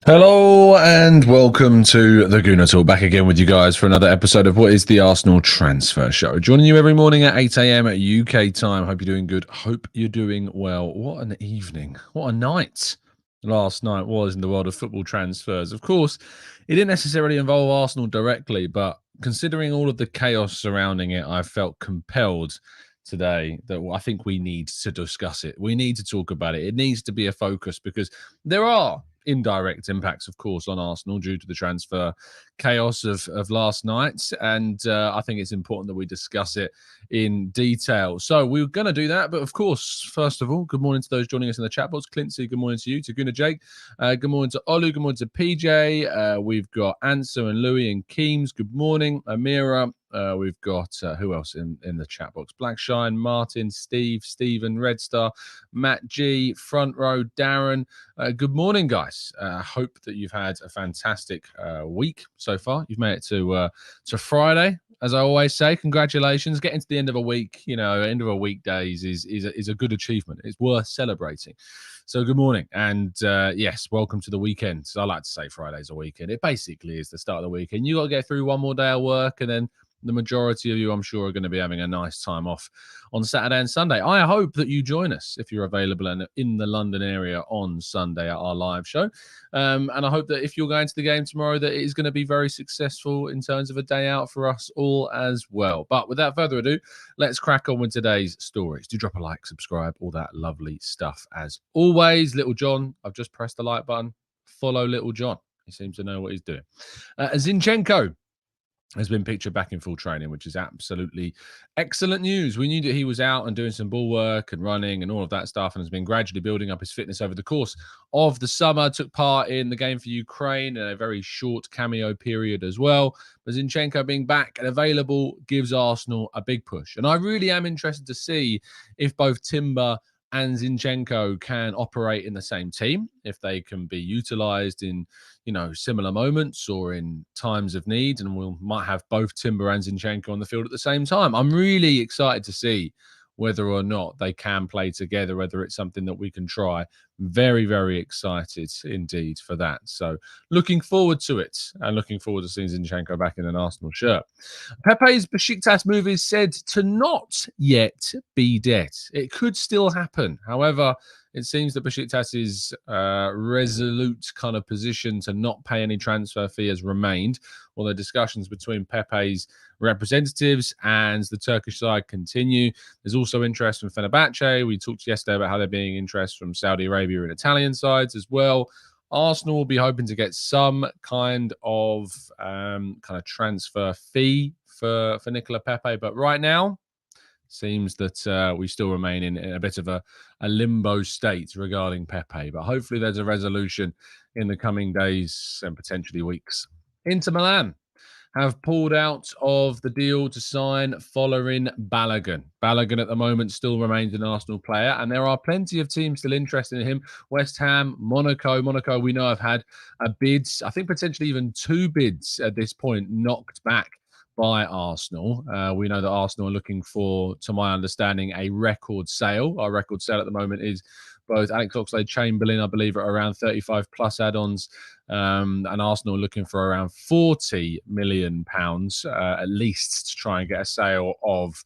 Hello and welcome to the Gooner Talk. Back again with you guys for another episode of what is the Arsenal Transfer Show. Joining you every morning at 8 a.m. at UK time. Hope you're doing good. Hope you're doing well. What an evening. What a night last night was in the world of football transfers. Of course, it didn't necessarily involve Arsenal directly, but considering all of the chaos surrounding it, I felt compelled today that I think we need to discuss it. We need to talk about it. It needs to be a focus because there are indirect impacts, of course, on Arsenal due to the transfer chaos of last night. And I think it's important that we discuss it in detail. So we're going to do that. But of course, first of all, good morning to those joining us in the chat box. Clincy, good morning to you. To Gooner Jake. Good morning to Olu. Good morning to PJ. We've got Anso and Louis and Keems. Good morning. Amira. We've got who else in the chat box? Blackshine, Martin, Steve, Stephen, Red Star, Matt G, Front Row, Darren. Good morning, guys. Hope that you've had a fantastic week so far. You've made it to Friday, as I always say. Congratulations. Getting to the end of a week, end of a weekdays is a good achievement. It's worth celebrating. So good morning. And yes, welcome to the weekend. So I like to say Friday's a weekend. It basically is the start of the weekend. You got to get through one more day of work, and then the majority of you, I'm sure, are going to be having a nice time off on Saturday and Sunday. I hope that you join us if you're available and in the London area on Sunday at our live show. And I hope that if you're going to the game tomorrow, that it is going to be very successful in terms of a day out for us all as well. But without further ado, let's crack on with today's stories. Do drop a like, subscribe, all that lovely stuff as always. Little John, I've just pressed the like button. Follow Little John. He seems to know what he's doing. Zinchenko has been pictured back in full training, which is absolutely excellent news. We knew that he was out and doing some ball work and running and all of that stuff, and has been gradually building up his fitness over the course of the summer. Took part in the game for Ukraine in a very short cameo period as well. But Zinchenko being back and available gives Arsenal a big push. And I really am interested to see if both Timber and Zinchenko can operate in the same team, if they can be utilized in, similar moments or in times of need, and we might have both Timber and Zinchenko on the field at the same time. I'm really excited to see whether or not they can play together, whether it's something that we can try. Very, very excited indeed for that. So looking forward to it, and looking forward to seeing Zinchenko back in an Arsenal shirt. Pepe's Besiktas move is said to not yet be dead. It could still happen. However, it seems that Besiktas' resolute kind of position to not pay any transfer fee has remained, although discussions between Pepe's representatives and the Turkish side continue. There's also interest from Fenerbahce. We talked yesterday about how there being interest from Saudi Arabia and Italian sides as well. Arsenal will be hoping to get some kind of transfer fee for Nicolas Pepe, but right now seems that we still remain in a bit of a limbo state regarding Pepe, but hopefully there's a resolution in the coming days and potentially weeks. Inter Milan have pulled out of the deal to sign Folarin Balogun. Balogun at the moment still remains an Arsenal player, and there are plenty of teams still interested in him. West Ham, Monaco. Monaco, we know, have had a bid, I think potentially even two bids at this point, knocked back by Arsenal. We know that Arsenal are looking for, to my understanding, a record sale. Our record sale at the moment is both Alex Oxlade-Chamberlain, I believe, are around 35 plus add-ons, and Arsenal are looking for around £40 million at least to try and get a sale of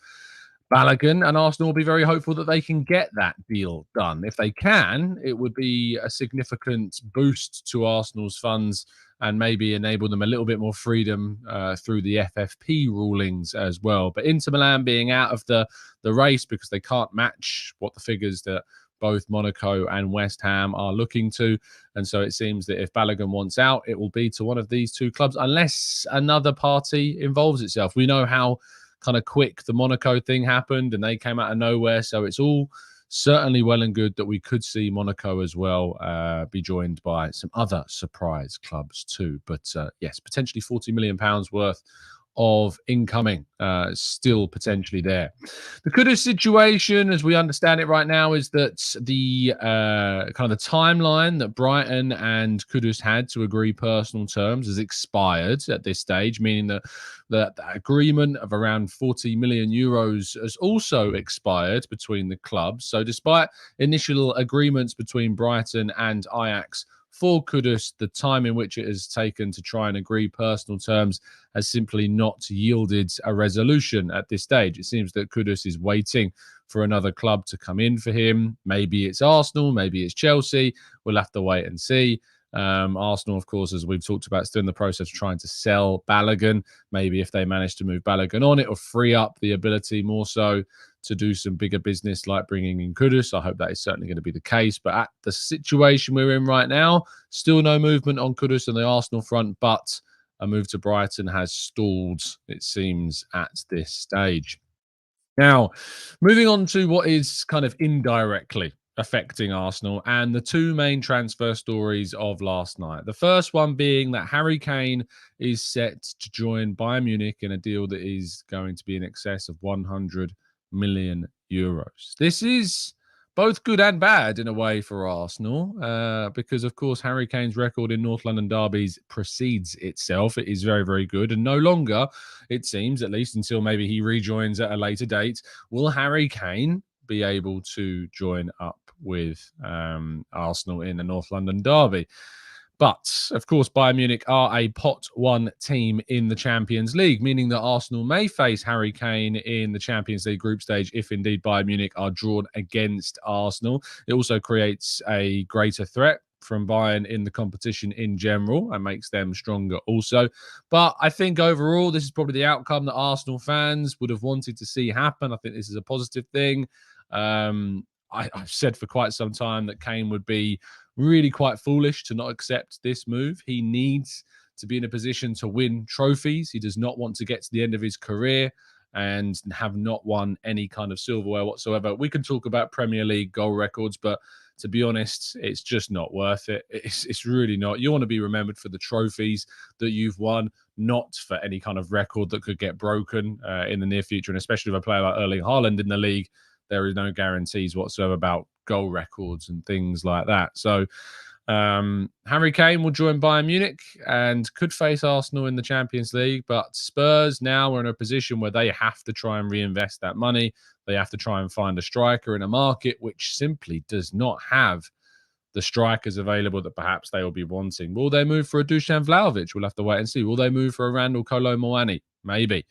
Balogun, and Arsenal will be very hopeful that they can get that deal done. If they can, it would be a significant boost to Arsenal's funds and maybe enable them a little bit more freedom through the FFP rulings as well. But Inter Milan being out of the race because they can't match what the figures that both Monaco and West Ham are looking to. And so it seems that if Balogun wants out, it will be to one of these two clubs, unless another party involves itself. We know how kind of quick the Monaco thing happened and they came out of nowhere. So it's all certainly well and good that we could see Monaco as well be joined by some other surprise clubs too. But yes, potentially £40 million worth of incoming still potentially there. The Kudus situation, as we understand it right now, is that the kind of the timeline that Brighton and Kudus had to agree personal terms has expired at this stage, meaning that the agreement of around 40 million euros has also expired between the clubs. So despite initial agreements between Brighton and Ajax for Kudus, the time in which it has taken to try and agree personal terms has simply not yielded a resolution at this stage. It seems that Kudus is waiting for another club to come in for him. Maybe it's Arsenal, maybe it's Chelsea. We'll have to wait and see. Arsenal, of course, as we've talked about, still in the process of trying to sell Balogun. Maybe if they manage to move Balogun on, it will free up the ability more so to do some bigger business like bringing in Kudus. I hope that is certainly going to be the case. But at the situation we're in right now, still no movement on Kudus on the Arsenal front, but a move to Brighton has stalled, it seems, at this stage. Now, moving on to what is kind of indirectly affecting Arsenal and the two main transfer stories of last night. The first one being that Harry Kane is set to join Bayern Munich in a deal that is going to be in excess of 100 million euros. This is both good and bad in a way for Arsenal, because, of course, Harry Kane's record in North London derbies precedes itself. It is very, very good. And no longer, it seems, at least until maybe he rejoins at a later date, will Harry Kane be able to join up with Arsenal in the North London derby. But, of course, Bayern Munich are a pot one team in the Champions League, meaning that Arsenal may face Harry Kane in the Champions League group stage if indeed Bayern Munich are drawn against Arsenal. It also creates a greater threat from Bayern in the competition in general and makes them stronger also. But I think overall, this is probably the outcome that Arsenal fans would have wanted to see happen. I think this is a positive thing. I've said for quite some time that Kane would be really quite foolish to not accept this move. He needs to be in a position to win trophies. He does not want to get to the end of his career and have not won any kind of silverware whatsoever. We can talk about Premier League goal records, but to be honest, it's just not worth it. It's really not. You want to be remembered for the trophies that you've won, not for any kind of record that could get broken in the near future. And especially if a player like Erling Haaland in the league, there is no guarantees whatsoever about goal records and things like that. So Harry Kane will join Bayern Munich and could face Arsenal in the Champions League. But Spurs now are in a position where they have to try and reinvest that money. They have to try and find a striker in a market which simply does not have the strikers available that perhaps they will be wanting. Will they move for a Dusan Vlahovic? We'll have to wait and see. Will they move for a Randall Kolo Muani? Maybe.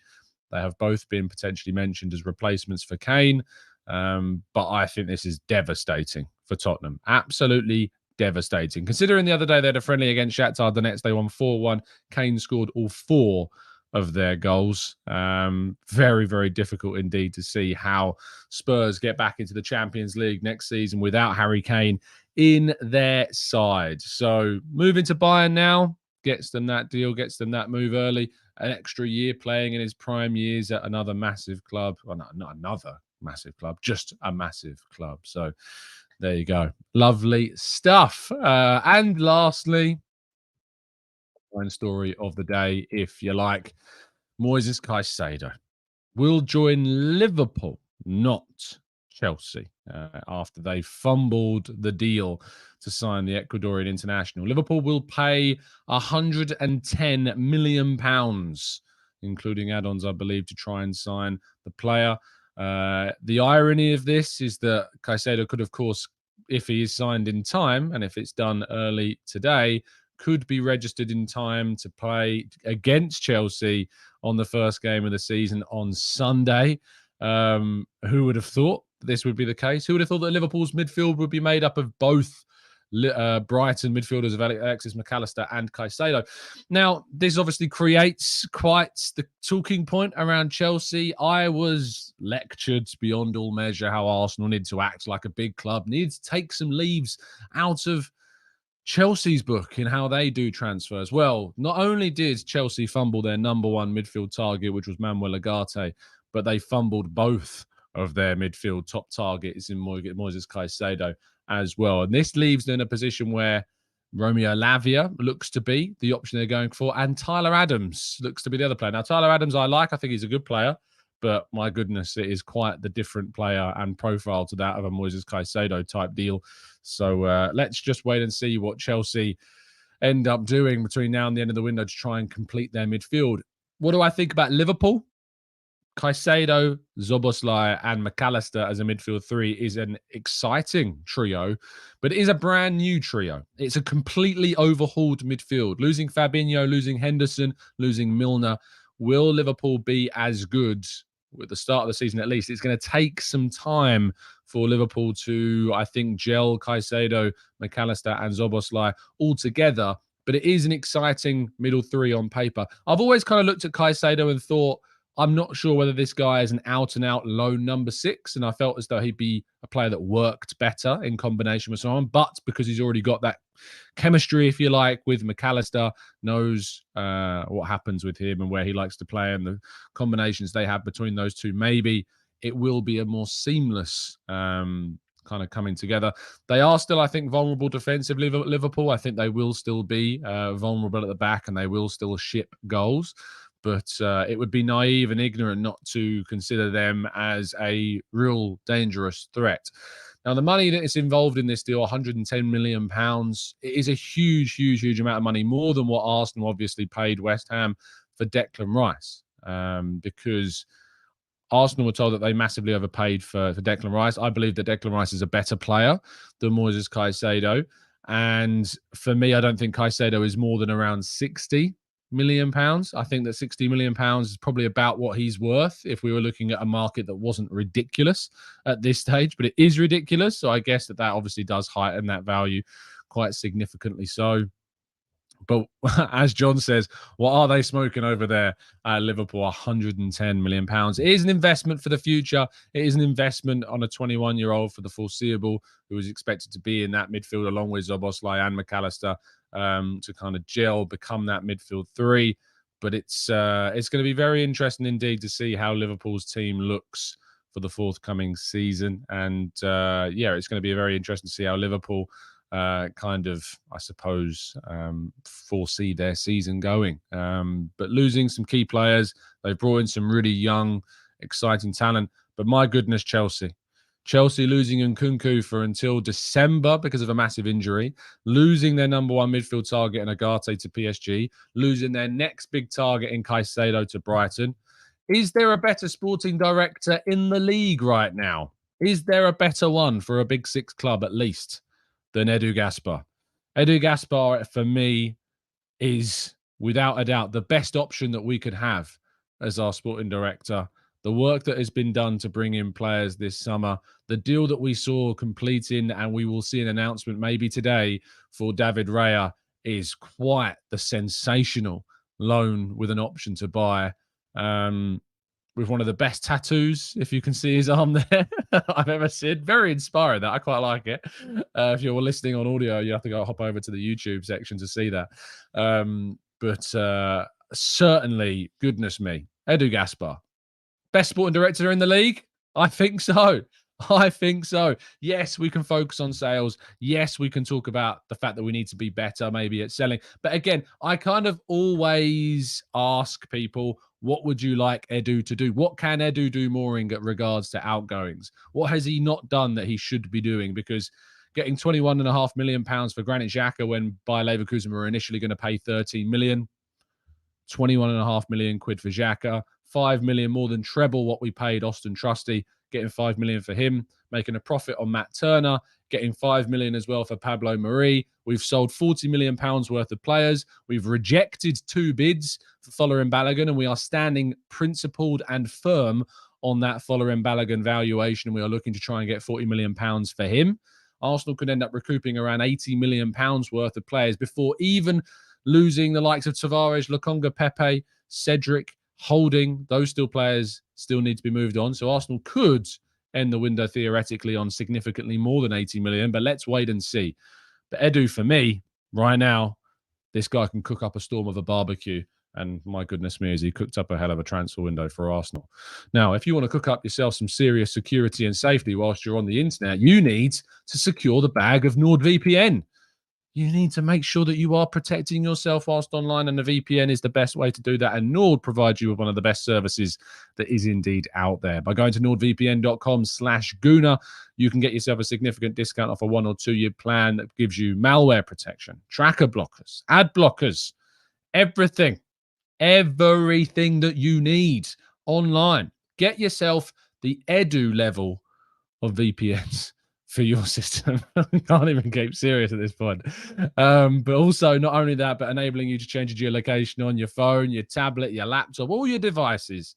They have both been potentially mentioned as replacements for Kane. But I think this is devastating for Tottenham. Absolutely devastating. Considering the other day they had a friendly against Shakhtar Donetsk, they won 4-1. Kane scored all 4 of their goals. Very, very difficult indeed to see how Spurs get back into the Champions League next season without Harry Kane in their side. So moving to Bayern now gets them that deal, gets them that move early. An extra year playing in his prime years at another massive club. Well, not another massive club, just a massive club. So there you go. Lovely stuff. And lastly, one story of the day, if you like, Moises Caicedo will join Liverpool, not Chelsea, after they fumbled the deal to sign the Ecuadorian international. Liverpool will pay £110 million, including add-ons, I believe, to try and sign the player. The irony of this is that Caicedo could, of course, if he is signed in time and if it's done early today, could be registered in time to play against Chelsea on the first game of the season on Sunday. Who would have thought this would be the case? Who would have thought that Liverpool's midfield would be made up of both Brighton midfielders of Alexis McAllister and Caicedo? Now, this obviously creates quite the talking point around Chelsea. I was lectured beyond all measure how Arsenal need to act like a big club, need to take some leaves out of Chelsea's book in how they do transfers. Well, not only did Chelsea fumble their number one midfield target, which was Manuel Ugarte, but they fumbled both of their midfield top targets in Moises Caicedo as well. And this leaves them in a position where Romeo Lavia looks to be the option they're going for, and Tyler Adams looks to be the other player. Now, Tyler Adams I think he's a good player, but my goodness, it is quite the different player and profile to that of a Moises Caicedo type deal. So let's just wait and see what Chelsea end up doing between now and the end of the window to try and complete their midfield. What do I think about Liverpool? Caicedo, Szoboszlai, and McAllister as a midfield three is an exciting trio, but it is a brand new trio. It's a completely overhauled midfield. Losing Fabinho, losing Henderson, losing Milner. Will Liverpool be as good at the start of the season at least? It's going to take some time for Liverpool to, I think, gel Caicedo, McAllister, and Szoboszlai all together. But it is an exciting middle three on paper. I've always kind of looked at Caicedo and thought, I'm not sure whether this guy is an out-and-out lone number 6, and I felt as though he'd be a player that worked better in combination with someone, but because he's already got that chemistry, if you like, with McAllister, knows what happens with him and where he likes to play and the combinations they have between those two, maybe it will be a more seamless kind of coming together. They are still, I think, vulnerable defensively, Liverpool. I think they will still be vulnerable at the back and they will still ship goals. But it would be naive and ignorant not to consider them as a real dangerous threat. Now, the money that is involved in this deal, £110 million, it is a huge, huge, huge amount of money, more than what Arsenal obviously paid West Ham for Declan Rice, because Arsenal were told that they massively overpaid for Declan Rice. I believe that Declan Rice is a better player than Moises Caicedo. And for me, I don't think Caicedo is more than around £60 million. I think that £60 million is probably about what he's worth if we were looking at a market that wasn't ridiculous at this stage, but it is ridiculous. So I guess that obviously does heighten that value quite significantly. So, but as John says, what are they smoking over there at Liverpool? £110 million. It is an investment for the future. It is an investment on a 21-year-old for the foreseeable, who is expected to be in that midfield along with Szoboszlai and McAllister to kind of gel, become that midfield three. But it's going to be very interesting indeed to see how Liverpool's team looks for the forthcoming season. And it's going to be very interesting to see how Liverpool kind of, I suppose, foresee their season going. But losing some key players, they've brought in some really young, exciting talent. But my goodness, Chelsea losing Nkunku for until December because of a massive injury, losing their number one midfield target in Agate to PSG, losing their next big target in Caicedo to Brighton. Is there a better sporting director in the league right now? Is there a better one for a Big Six club at least than Edu Gaspar? Edu Gaspar, for me, is without a doubt the best option that we could have as our sporting director. The work that has been done to bring in players this summer, the deal that we saw completing, and we will see an announcement maybe today for David Raya, is quite the sensational loan with an option to buy. With one of the best tattoos, if you can see his arm there, I've ever seen. Very inspiring, that. I quite like it. If you're listening on audio, you have to hop over to the YouTube section to see that. But certainly, goodness me, Edu Gaspar. Best sporting director in the league? I think so. Yes, we can focus on sales. Yes, we can talk about the fact that we need to be better maybe at selling. But again, I kind of always ask people, what would you like Edu to do? What can Edu do more in regards to outgoings? What has he not done that he should be doing? Because getting £21.5 million for Granit Xhaka when Bayer Leverkusen were initially going to pay 13 million, 21.5 million quid for Xhaka, 5 million more than treble what we paid Austin Trusty, getting 5 million for him, making a profit on Matt Turner, getting 5 million as well for Pablo Mari. We've sold 40 million pounds worth of players. We've rejected 2 bids for Folarin Balogun, and we are standing principled and firm on that Folarin Balogun valuation. We are looking to try and get 40 million pounds for him. Arsenal could end up recouping around 80 million pounds worth of players before even losing the likes of Tavares, Lokonga, Pepe, Cedric, Holding. Those players still need to be moved on. So Arsenal could end the window theoretically on significantly more than 80 million, but let's wait and see. But Edu, for me, right now, this guy can cook up a storm of a barbecue. And my goodness me, has he cooked up a hell of a transfer window for Arsenal. Now, if you want to cook up yourself some serious security and safety whilst you're on the internet, you need to secure the bag of NordVPN. You need to make sure that you are protecting yourself whilst online, and the VPN is the best way to do that. And Nord provides you with one of the best services that is indeed out there. By going to nordvpn.com/Gooner, you can get yourself a significant discount off a 1 or 2 year plan that gives you malware protection, tracker blockers, ad blockers, everything that you need online Get yourself the Edu level of VPNs for your system. I can't even keep serious at this point. But also, not only that, but enabling you to change your geolocation on your phone, your tablet, your laptop, all your devices.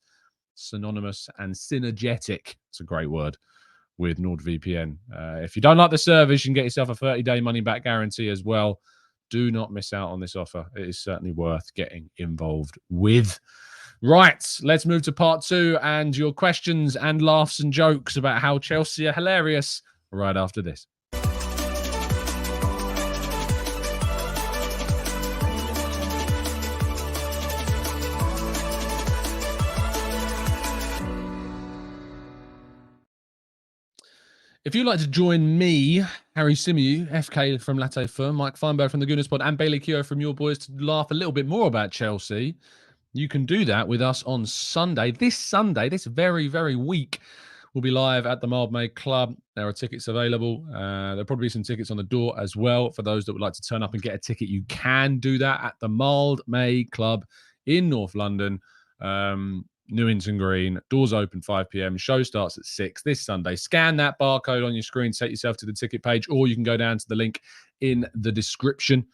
Synonymous and synergetic. It's a great word with NordVPN. If you don't like the service, you can get yourself a 30-day money-back guarantee as well. Do not miss out on this offer. It is certainly worth getting involved with. Right, let's move to part 2 and your questions and laughs and jokes about how Chelsea are hilarious right after this. If you'd like to join me, Harry Symeou, FK from Latte Firm, Mike Feinberg from the Gooner Pod, and Bailey Keogh from Your Boys to laugh a little bit more about Chelsea, you can do that with us on Sunday. This very, very week, we'll be live at the Mildmay Club. There are tickets available. There'll probably be some tickets on the door as well. For those that would like to turn up and get a ticket, you can do that at the Mildmay Club in North London. Newington Green. Doors open 5 p.m. Show starts at 6 this Sunday. Scan that barcode on your screen, set yourself to the ticket page, or you can go down to the link in the description.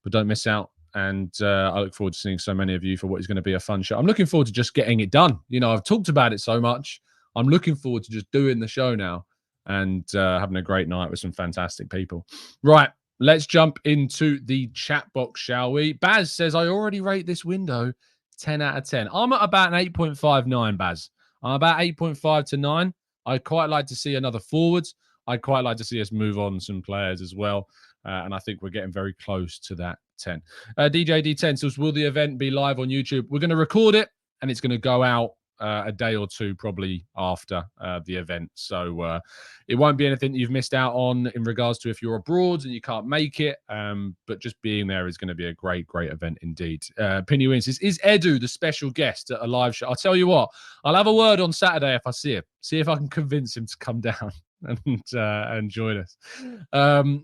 But don't miss out. And I look forward to seeing so many of you for what is going to be a fun show. I'm looking forward to just getting it done. You know, I've talked about it so much. I'm looking forward to just doing the show now and having a great night with some fantastic people. Right, let's jump into the chat box, shall we? Baz says, I already rate this window 10 out of 10. I'm at about an 8.59, Baz. I'm about 8.5 to 9. I'd quite like to see another forwards. I'd quite like to see us move on some players as well. And I think we're getting very close to that 10. DJ D10 says, will the event be live on YouTube? We're going to record it, and it's going to go out a day or two probably after the event. So it won't be anything that you've missed out on in regards to if you're abroad and you can't make it. But just being there is going to be a great, great event indeed. Penny Wins says, is Edu the special guest at a live show? I'll tell you what, I'll have a word on Saturday if I see him. See if I can convince him to come down and join us.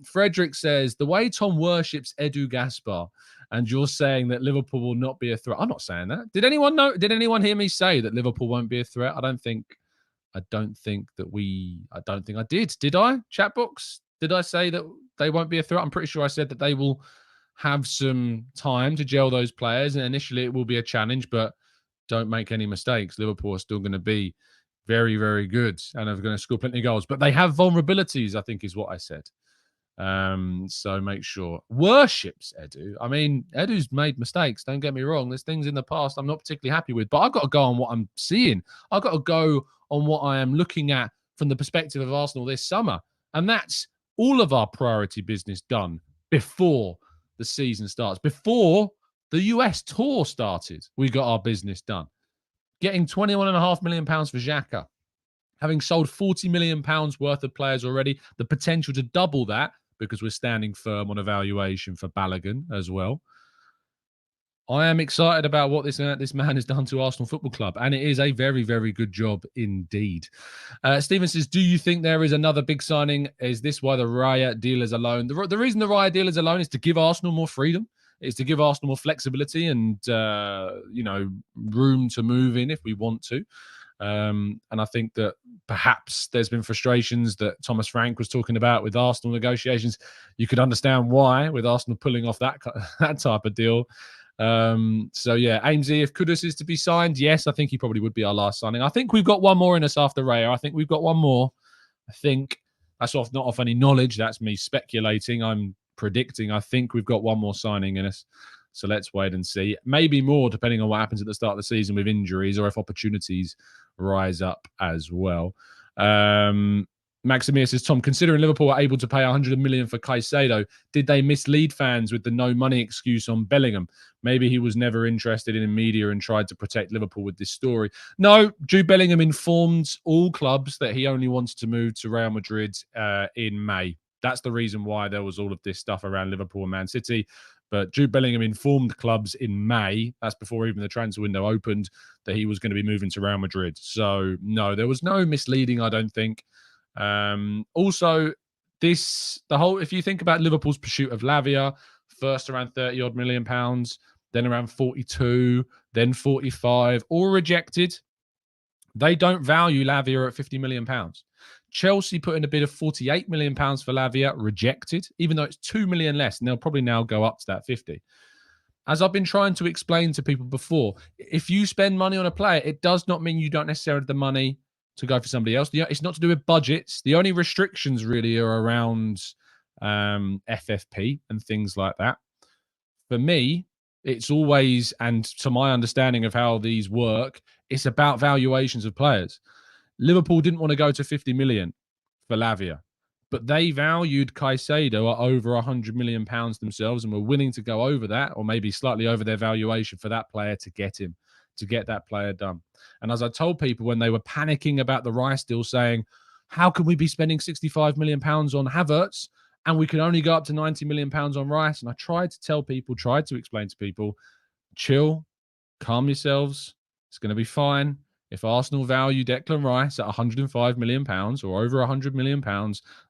Frederick says, the way Tom worships Edu Gaspar, and you're saying that Liverpool will not be a threat. I'm not saying that. Did anyone know? Did anyone hear me say that Liverpool won't be a threat? I don't think I did. Did I? Chat box? Did I say that they won't be a threat? I'm pretty sure I said that they will have some time to gel those players, and initially it will be a challenge, but don't make any mistakes. Liverpool are still going to be very, very good and are going to score plenty of goals, but they have vulnerabilities, I think is what I said. So make sure. Worships Edu. I mean, Edu's made mistakes. Don't get me wrong. There's things in the past I'm not particularly happy with, but I've got to go on what I'm seeing. I've got to go on what I am looking at from the perspective of Arsenal this summer. And that's all of our priority business done before the season starts. Before the US tour started, we got our business done. Getting £21.5 million for Xhaka. Having sold £40 million worth of players already, the potential to double that because we're standing firm on evaluation for Balogun as well. I am excited about what this man has done to Arsenal Football Club, and it is a very, very good job indeed. Stephen says, do you think there is another big signing? Is this why the Raya deal is alone? The reason the Raya deal is alone is to give Arsenal more freedom, is to give Arsenal more flexibility and, room to move in if we want to. And I think that perhaps there's been frustrations that Thomas Frank was talking about with Arsenal negotiations. You could understand why with Arsenal pulling off that type of deal. So yeah, Ainsley, if Kudus is to be signed, yes, I think he probably would be our last signing. I think we've got one more in us after Raya. I think we've got one more. I think that's not off any knowledge. That's me speculating. I'm predicting. I think we've got one more signing in us. So let's wait and see. Maybe more, depending on what happens at the start of the season with injuries or if opportunities rise up as well. Maximia says, Tom, considering Liverpool are able to pay 100 million for Caicedo, did they mislead fans with the no money excuse on Bellingham? Maybe he was never interested in media and tried to protect Liverpool with this story. No, Jude Bellingham informed all clubs that he only wanted to move to Real Madrid in May. That's the reason why there was all of this stuff around Liverpool and Man City. But Jude Bellingham informed clubs in May, that's before even the transfer window opened, that he was going to be moving to Real Madrid. So, no, there was no misleading, I don't think. Also, if you think about Liverpool's pursuit of Lavia, first around 30-odd million pounds, then around 42, then 45, all rejected. They don't value Lavia at £50 million. Chelsea put in a bid of £48 million for Lavia, rejected, even though it's £2 million less, and they'll probably now go up to that 50. As I've been trying to explain to people before, if you spend money on a player, it does not mean you don't necessarily have the money to go for somebody else. It's not to do with budgets. The only restrictions really are around FFP and things like that. For me, it's always, and to my understanding of how these work, it's about valuations of players. Liverpool didn't want to go to 50 million for Lavia, but they valued Caicedo at over £100 million themselves and were willing to go over that, or maybe slightly over their valuation for that player to get him, to get that player done. And as I told people when they were panicking about the Rice deal, saying, how can we be spending £65 million on Havertz and we can only go up to £90 million on Rice? And I tried to tell people, tried to explain to people, chill, calm yourselves. It's going to be fine. If Arsenal value Declan Rice at £105 million or over £100 million,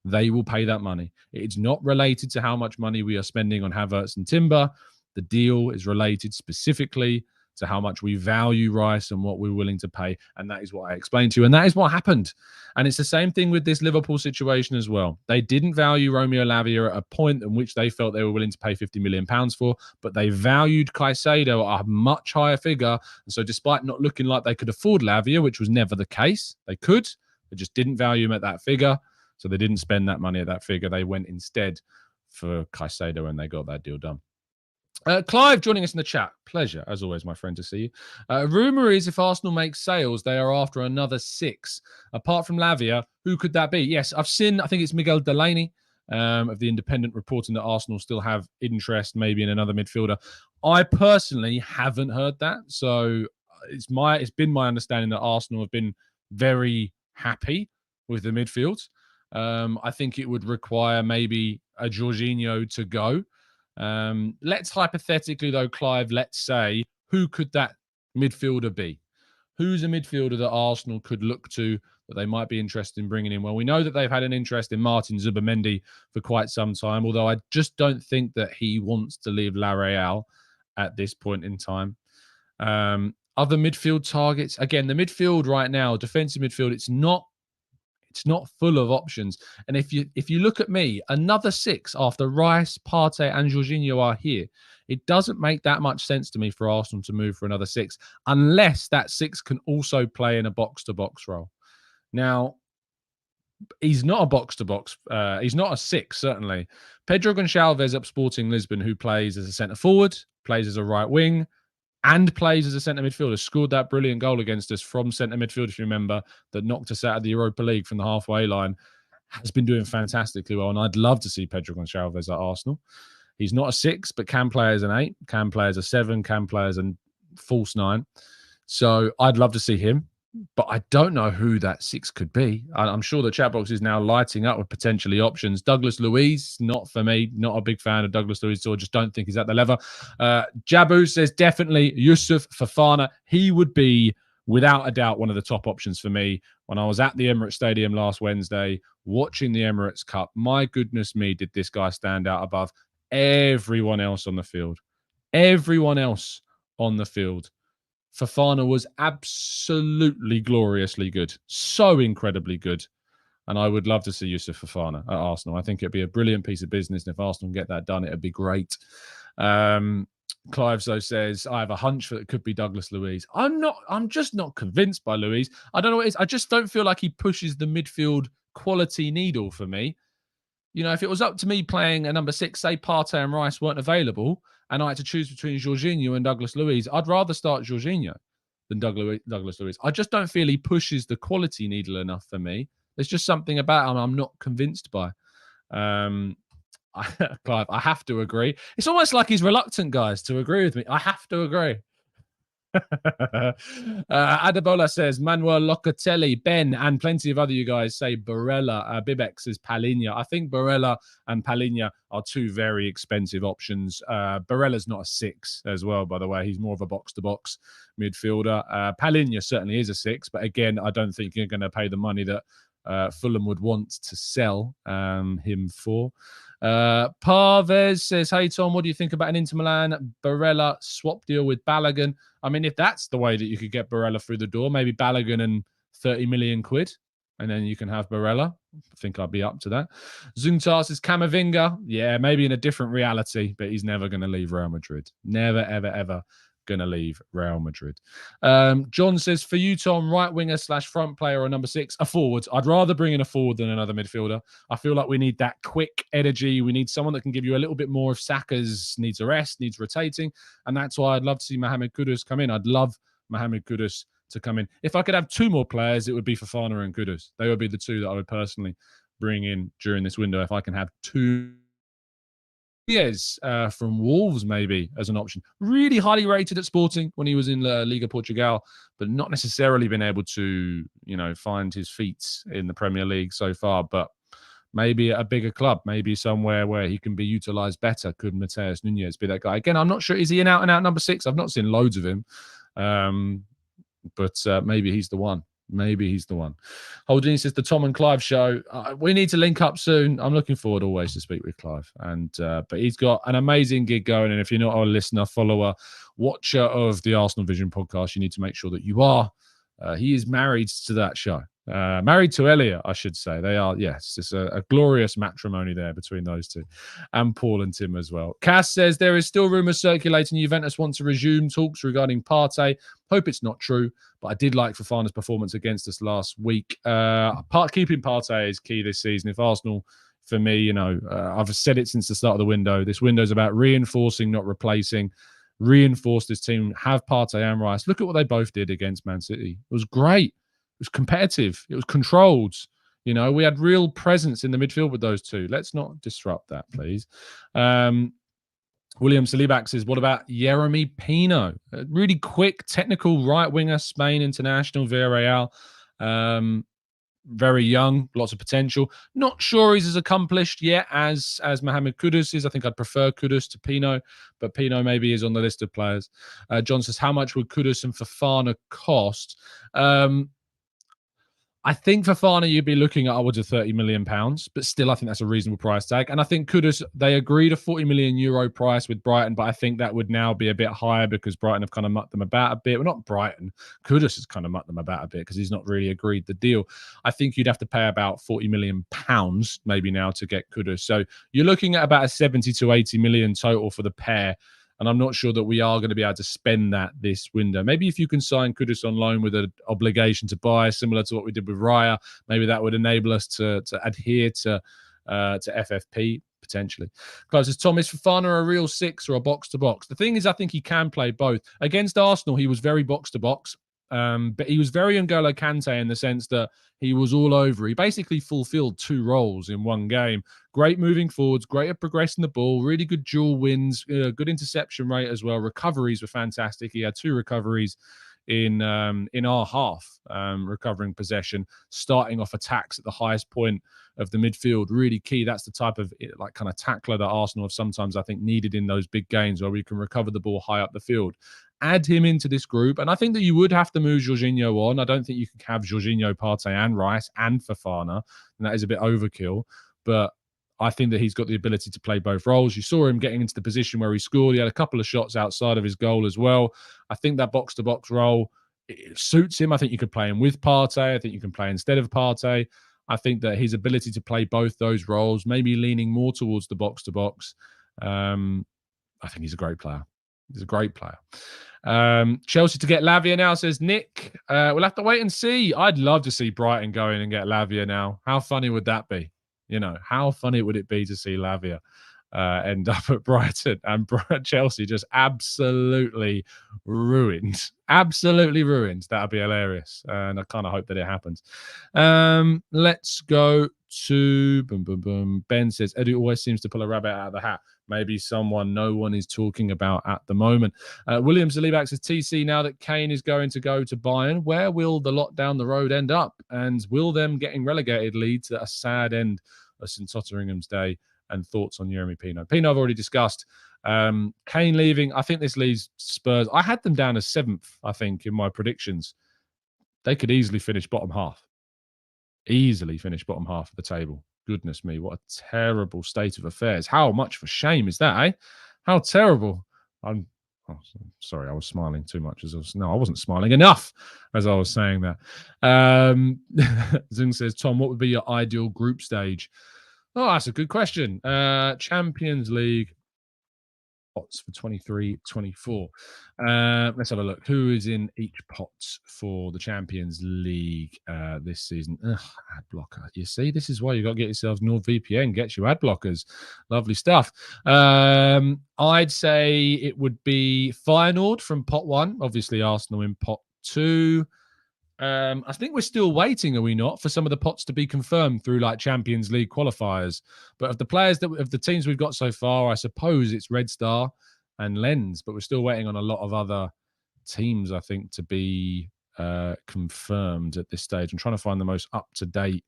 they will pay that money. It's not related to how much money we are spending on Havertz and Timber. The deal is related specifically to how much we value Rice and what we're willing to pay. And that is what I explained to you. And that is what happened. And it's the same thing with this Liverpool situation as well. They didn't value Romeo Lavia at a point in which they felt they were willing to pay £50 million for, but they valued Caicedo at a much higher figure. And so despite not looking like they could afford Lavia, which was never the case, they could, they just didn't value him at that figure. So they didn't spend that money at that figure. They went instead for Caicedo and they got that deal done. Clive joining us in the chat. Pleasure, as always, my friend, to see you. Rumour is if Arsenal makes sales, they are after another 6. Apart from Lavia, who could that be? Yes, I've seen, I think it's Miguel Delaney of The Independent reporting that Arsenal still have interest maybe in another midfielder. I personally haven't heard that. So it's been my understanding that Arsenal have been very happy with the midfield. I think it would require maybe a Jorginho to go. Let's hypothetically, though, Clive, let's say, who could that midfielder be? Who's a midfielder that Arsenal could look to that they might be interested in bringing in? Well, we know that they've had an interest in Martin Zubimendi for quite some time, although I just don't think that he wants to leave La Real at this point in time. Other midfield targets, again, the midfield right now, defensive midfield, it's not full of options. And if you look at me, another 6 after Rice, Partey and Jorginho are here, it doesn't make that much sense to me for Arsenal to move for another 6 unless that 6 can also play in a box-to-box role. Now, he's not a box-to-box. He's not a 6, certainly. Pedro Gonçalves up Sporting Lisbon, who plays as a centre-forward, plays as a right wing, and plays as a centre midfielder, scored that brilliant goal against us from centre midfield, if you remember, that knocked us out of the Europa League from the halfway line, has been doing fantastically well. And I'd love to see Pedro Gonçalves at Arsenal. He's not a 6, but can play as an 8, can play as a 7, can play as a false 9. So I'd love to see him, but I don't know who that 6 could be. I'm sure the chat box is now lighting up with potentially options. Douglas Luiz, not for me. Not a big fan of Douglas Luiz, so I just don't think he's at the level. Jabu says definitely Yusuf Fofana. He would be, without a doubt, one of the top options for me. When I was at the Emirates Stadium last Wednesday, watching the Emirates Cup, my goodness me, did this guy stand out above everyone else on the field. Everyone else on the field. Fofana was absolutely gloriously good. So incredibly good. And I would love to see Yusuf Fofana at Arsenal. I think it'd be a brilliant piece of business. And if Arsenal can get that done, it'd be great. Clive, though, says, I have a hunch that it could be Douglas Luiz. I'm just not convinced by Luiz. I don't know what it is. I just don't feel like he pushes the midfield quality needle for me. You know, if it was up to me playing a number 6, say Partey and Rice weren't available, and I had to choose between Jorginho and Douglas Luiz, I'd rather start Jorginho than Douglas Luiz. I just don't feel he pushes the quality needle enough for me. There's just something about him I'm not convinced by. Clive, I have to agree. It's almost like he's reluctant, guys, to agree with me. I have to agree. Adebola says Manuel Locatelli, Ben, and plenty of other you guys say Barella. Bibex says Palhinha. I think Barella and Palhinha are 2 very expensive options. Barella's not a 6 as well, by the way. He's more of a box-to-box midfielder. Palhinha certainly is a 6, but again, I don't think you're going to pay the money that Fulham would want to sell him for. Parvez says, hey, Tom, what do you think about an Inter Milan Barella swap deal with Balogun? I mean, if that's the way that you could get Barella through the door, maybe Balogun and 30 million quid, and then you can have Barella. I think I'd be up to that. Zuntar says, Camavinga. Yeah, maybe in a different reality, but he's never going to leave Real Madrid. Never, ever, ever going to leave Real Madrid. John says, for you, Tom, right winger / front player or number 6, a forward. I'd rather bring in a forward than another midfielder. I feel like we need that quick energy. We need someone that can give you a little bit more if Saka's needs a rest, needs rotating. And that's why I'd love to see Mohammed Kudus come in. I'd love Mohammed Kudus to come in. If I could have 2 more players, it would be Fofana and Kudus. They would be the 2 that I would personally bring in during this window. If I can have 2 Yes, from Wolves maybe as an option. Really highly rated at Sporting when he was in La Liga Portugal, but not necessarily been able to, find his feet in the Premier League so far. But maybe at a bigger club, maybe somewhere where he can be utilised better. Could Mateus Nunes be that guy? Again, I'm not sure. Is he an out-and-out number 6? I've not seen loads of him, but maybe he's the one. Maybe he's the one. Holdini says the Tom and Clive show. We need to link up soon. I'm looking forward always to speak with Clive. But he's got an amazing gig going. And if you're not a listener, follower, watcher of the Arsenal Vision podcast, you need to make sure that you are. He is married to that show. Married to Elliot, I should say. They are, yes, it's a glorious matrimony there between those 2. And Paul and Tim as well. Cass says there is still rumours circulating Juventus want to resume talks regarding Partey. Hope it's not true, but I did like Fofana's performance against us last week. Keeping Partey is key this season. If Arsenal, for me, I've said it since the start of the window. This window is about reinforcing, not replacing. Reinforce this team, have Partey and Rice. Look at what they both did against Man City. It was great. It was competitive. It was controlled. We had real presence in the midfield with those 2. Let's not disrupt that, please. William Salibak says, what about Yeremy Pino? A really quick, technical right winger, Spain international, Villarreal. Very young, lots of potential. Not sure he's as accomplished yet as Mohammed Kudus is. I think I'd prefer Kudus to Pino, but Pino maybe is on the list of players. John says, how much would Kudus and Fofana cost? I think Fofana, you'd be looking at upwards of £30 million, but still, I think that's a reasonable price tag. And I think Kudus, they agreed a €40 million price with Brighton, but I think that would now be a bit higher because Brighton have kind of mucked them about a bit. Well, not Brighton. Kudus has kind of mucked them about a bit because he's not really agreed the deal. I think you'd have to pay about £40 million maybe now to get Kudus. So you're looking at about a 70 to 80 million total for the pair. And I'm not sure that we are going to be able to spend that this window. Maybe if you can sign Kudus on loan with an obligation to buy, similar to what we did with Raya, maybe that would enable us to adhere to FFP potentially. Clive says, Tom, is Fofana a real 6 or a box-to-box? The thing is, I think he can play both. Against Arsenal, he was very box-to-box. But he was very N'Golo Kante in the sense that he was all over. He basically fulfilled 2 roles in one game. Great moving forwards, great at progressing the ball, really good dual wins, good interception rate as well. Recoveries were fantastic. He had 2 recoveries in our half, recovering possession, starting off attacks at the highest point of the midfield. Really key. That's the type of kind of tackler that Arsenal have sometimes, I think, needed in those big games where we can recover the ball high up the field. Add him into this group, and I think that you would have to move Jorginho on. I don't think you can have Jorginho, Partey, and Rice and Fofana, and that is a bit overkill. But I think that he's got the ability to play both roles. You saw him getting into the position where he scored. He had a couple of shots outside of his goal as well. I think that box-to-box role, it suits him. I think you could play him with Partey. I think you can play instead of Partey. I think that his ability to play both those roles, maybe leaning more towards the box-to-box, I think he's a great player. He's a great player. Chelsea to get Lavia now, says Nick. We'll have to wait and see. I'd love to see Brighton go in and get Lavia now. How funny would that be? How funny would it be to see Lavia end up at Brighton and Chelsea just absolutely ruined. Absolutely ruined. That would be hilarious. And I kind of hope that it happens. Let's go to Ben says, Edu always seems to pull a rabbit out of the hat. Maybe someone no one is talking about at the moment. William Zalibak says, TC, now that Kane is going to go to Bayern, where will the lot down the road end up? And will them getting relegated lead to a sad end of St Totteringham's day? And thoughts on Yeremy Pino? Pino, I've already discussed. Kane leaving, I think this leaves Spurs. I had them down as 7th, I think, in my predictions. They could easily finish bottom half. Easily finish bottom half of the table. Goodness me, what a terrible state of affairs. How much for shame is that, eh? How terrible. I'm sorry, I was smiling too much I wasn't smiling enough as I was saying that. Zing says, Tom, what would be your ideal group stage? Oh, that's a good question. Champions League pots for 23-24. Let's have a look. Who is in each pot for the Champions League this season? Ugh, ad blocker. You see, this is why you got to get yourselves NordVPN. Gets you ad blockers. Lovely stuff. I'd say it would be Feyenoord from pot 1. Obviously, Arsenal in pot 2. I think we're still waiting, are we not, for some of the pots to be confirmed through like Champions League qualifiers. But of the teams we've got so far, I suppose it's Red Star and Lens. But we're still waiting on a lot of other teams, I think, to be confirmed at this stage. I'm trying to find the most up-to-date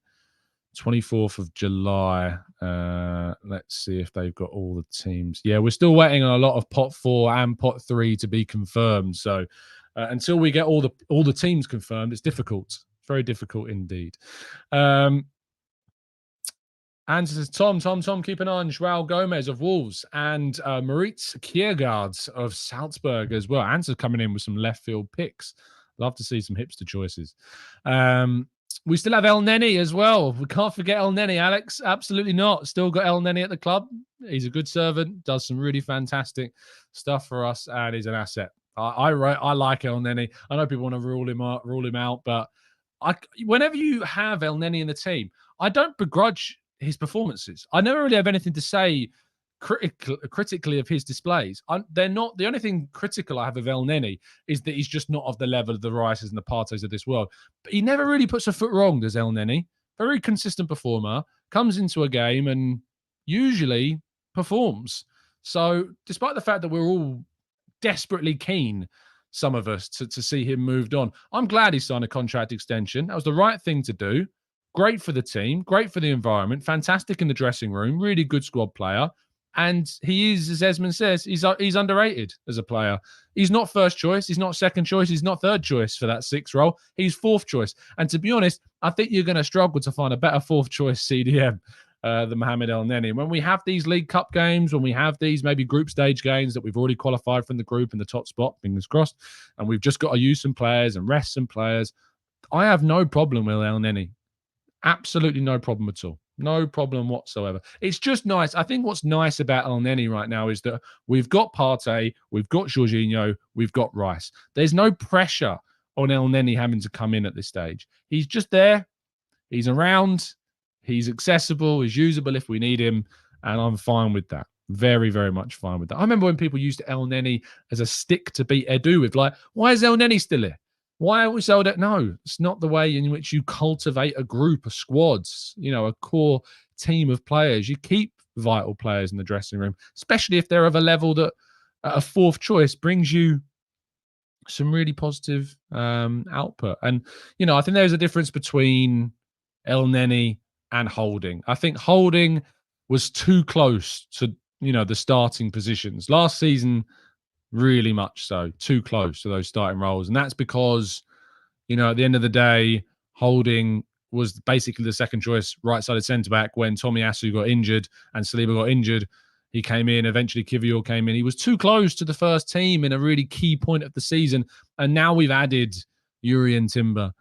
24th of July. Let's see if they've got all the teams. Yeah, we're still waiting on a lot of pot 4 and pot 3 to be confirmed. So until we get all the teams confirmed, it's difficult. Very difficult indeed. And says, Tom, keep an eye on Joao Gomez of Wolves and Maurice Kiergaard of Salzburg as well. Answer coming in with some left field picks. Love to see some hipster choices. We still have El Neni as well. We can't forget El Neni, Alex. Absolutely not. Still got El Neni at the club. He's a good servant, does some really fantastic stuff for us, and he's an asset. I like El Neni. I know people want to rule him out, but whenever you have El Neni in the team, I don't begrudge his performances. I never really have anything to say critically of his displays. They're not the only thing critical I have of El Neni is that he's just not of the level of the Rices and the Partes of this world. But he never really puts a foot wrong, does El Neni? Very consistent performer, comes into a game and usually performs. So despite the fact that we're all desperately keen, some of us, to see him moved on, I'm glad he signed a contract extension. That was the right thing to do. Great for the team, great for the environment, fantastic in the dressing room, really good squad player. And he is, as Esmond says, he's underrated as a player. He's not first choice. He's not second choice. He's not third choice for that 6 role. He's fourth choice. And to be honest, I think you're going to struggle to find a better fourth choice CDM than Mohamed El Neni. When we have these League Cup games, when we have these maybe group stage games that we've already qualified from the group in the top spot, fingers crossed, and we've just got to use some players and rest some players, I have no problem with El Neni. Absolutely no problem at all. No problem whatsoever. It's just nice. I think what's nice about El Neni right now is that we've got Partey, we've got Jorginho, we've got Rice. There's no pressure on El Neni having to come in at this stage. He's just there. He's around. He's accessible. He's usable if we need him. And I'm fine with that. Very, very much fine with that. I remember when people used El Neni as a stick to beat Edu with, like, why is El Neni still here? Why are we sold it? No, it's not the way in which you cultivate a group of squads, a core team of players. You keep vital players in the dressing room, especially if they're of a level that a fourth choice brings you some really positive output. And, I think there's a difference between El Neni and Holding. I think Holding was too close to, the starting positions. Last season, really much so, too close to those starting roles. And that's because, at the end of the day, Holding was basically the second choice right-sided centre-back when Tomiyasu got injured and Saliba got injured. He came in, eventually Kivior came in. He was too close to the first team in a really key point of the season. And now we've added Yuri and Timber.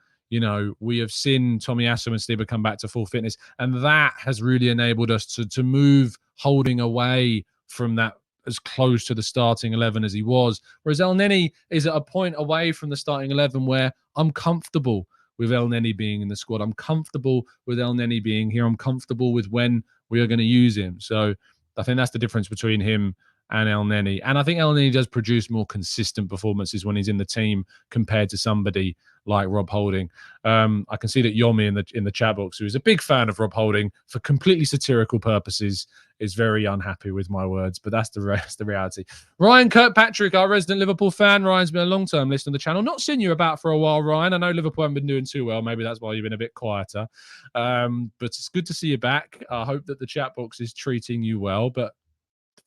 We have seen Tomiyasu and Saliba come back to full fitness. And that has really enabled us to move Holding away from that as close to the starting 11 as he was. Whereas El Neni is at a point away from the starting 11 where I'm comfortable with El Neni being in the squad. I'm comfortable with El Neni being here. I'm comfortable with when we are going to use him. So I think that's the difference between him and El Neni. And I think El Neni does produce more consistent performances when he's in the team compared to somebody like Rob Holding. I can see that Yomi in the chat box, who is a big fan of Rob Holding for completely satirical purposes, is very unhappy with my words, but that's the reality. Ryan Kirkpatrick, our resident Liverpool fan. Ryan's been a long-term listener on the channel. Not seen you about for a while, Ryan. I know Liverpool haven't been doing too well. Maybe that's why you've been a bit quieter. But it's good to see you back. I hope that the chat box is treating you well. But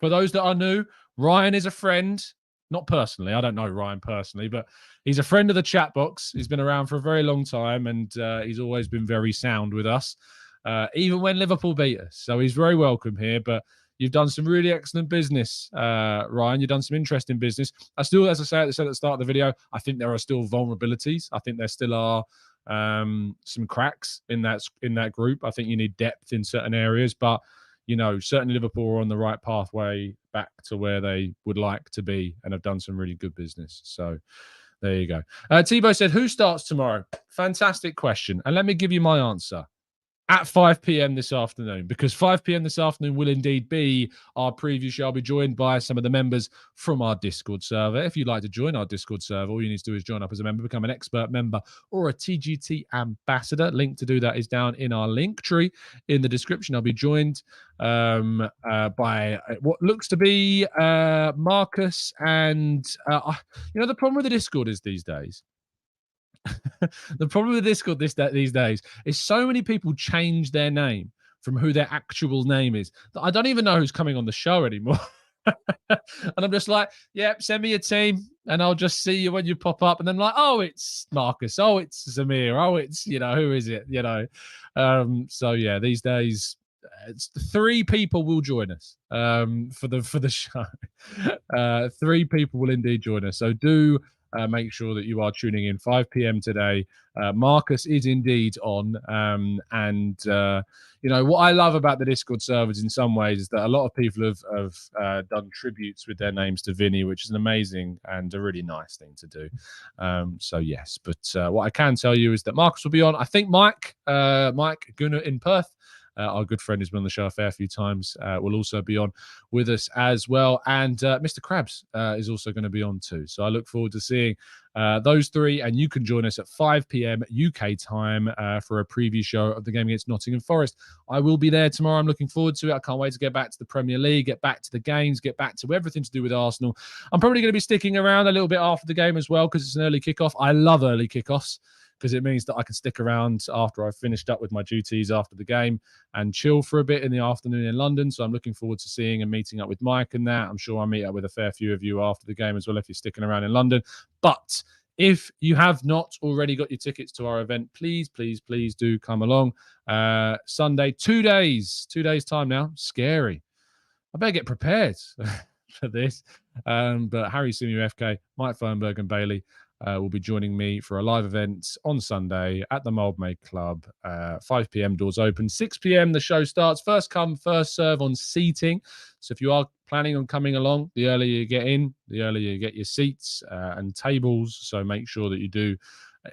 for those that are new, Ryan is a friend. Not personally. I don't know Ryan personally, but he's a friend of the chat box. He's been around for a very long time, and he's always been very sound with us, even when Liverpool beat us. So he's very welcome here. But you've done some really excellent business, Ryan. You've done some interesting business. I still, as I said at the start of the video, I think there are still vulnerabilities. I think there still are some cracks in that group. I think you need depth in certain areas, but certainly Liverpool are on the right pathway back to where they would like to be and have done some really good business. So there you go. Tebow said, who starts tomorrow? Fantastic question. And let me give you my answer. At 5 p.m. this afternoon, because 5 p.m. this afternoon will indeed be our preview show. I'll be joined by some of the members from our Discord server. If you'd like to join our Discord server, all you need to do is join up as a member, become an expert member or a TGT ambassador. Link to do that is down in our link tree in the description. I'll be joined by what looks to be Marcus. And, the problem with the Discord is these days, the problem with Discord these days is so many people change their name from who their actual name is that I don't even know who's coming on the show anymore. And I'm just like, yep, send me a team and I'll just see you when you pop up. And then like, oh, it's Marcus. Oh, it's Zamir. Oh, it's, who is it? So yeah, these days, it's 3 people will join us for the show. 3 people will indeed join us. So do make sure that you are tuning in 5 p.m. today. Marcus is indeed on. What I love about the Discord servers in some ways is that a lot of people have done tributes with their names to Vinny, which is an amazing and a really nice thing to do. So yes, but what I can tell you is that Marcus will be on. I think Mike Gooner in Perth, our good friend who's been on the show a fair few times, will also be on with us as well. And Mr. Krabs is also going to be on too. So I look forward to seeing those 3. And you can join us at 5 p.m. UK time for a preview show of the game against Nottingham Forest. I will be there tomorrow. I'm looking forward to it. I can't wait to get back to the Premier League, get back to the games, get back to everything to do with Arsenal. I'm probably going to be sticking around a little bit after the game as well because it's an early kickoff. I love early kickoffs, because it means that I can stick around after I've finished up with my duties after the game and chill for a bit in the afternoon in London. So I'm looking forward to seeing and meeting up with Mike and that. I'm sure I'll meet up with a fair few of you after the game as well if you're sticking around in London. But if you have not already got your tickets to our event, please, please, please do come along. Sunday, 2 days time now. Scary. I better get prepared for this. But Harry Simu FK, Mike Fernberg and Bailey will be joining me for a live event on Sunday at the Moldmade Club. 5 p.m. doors open. 6 p.m. the show starts. First come, first serve on seating. So if you are planning on coming along, the earlier you get in, the earlier you get your seats and tables. So make sure that you do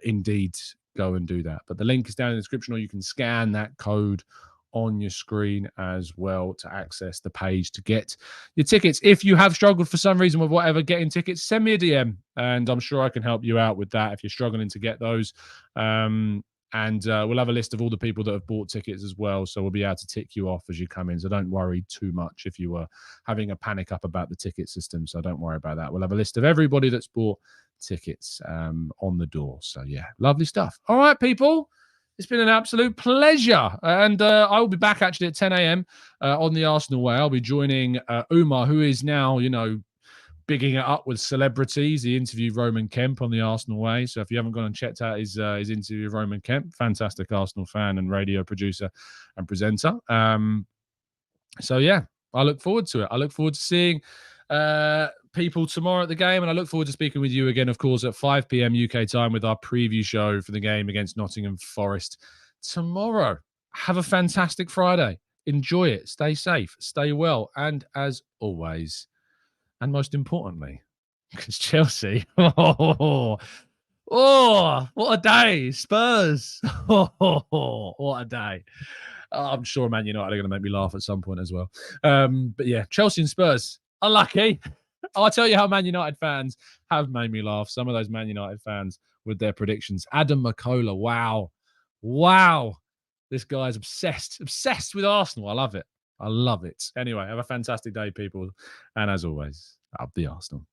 indeed go and do that. But the link is down in the description, or you can scan that code on your screen as well to access the page to get your tickets. If you have struggled for some reason with whatever getting tickets, send me a DM and I'm sure I can help you out with that if you're struggling to get those. And we'll have a list of all the people that have bought tickets as well, so we'll be able to tick you off as you come in. So don't worry too much if you were having a panic up about the ticket system. So don't worry about that. We'll have a list of everybody that's bought tickets on the door. So yeah, lovely stuff. All right, people. It's been an absolute pleasure. And I will be back actually at 10 a.m. On the Arsenal Way. I'll be joining Umar, who is now, bigging it up with celebrities. He interviewed Roman Kemp on the Arsenal Way. So if you haven't gone and checked out his interview with Roman Kemp, fantastic Arsenal fan and radio producer and presenter. So yeah, I look forward to it. I look forward to seeing people tomorrow at the game, and I look forward to speaking with you again, of course, at 5 p.m. UK time with our preview show for the game against Nottingham Forest tomorrow. Have a fantastic Friday. Enjoy it. Stay safe. Stay well. And as always, and most importantly, because Chelsea, oh, what a day. Spurs. Oh, what a day. I'm sure Man United are going to make me laugh at some point as well. But yeah, Chelsea and Spurs, unlucky. I'll tell you how Man United fans have made me laugh. Some of those Man United fans with their predictions. Adam McCullough, wow. This guy's obsessed with Arsenal. I love it. Anyway, have a fantastic day, people. And as always, up the Arsenal.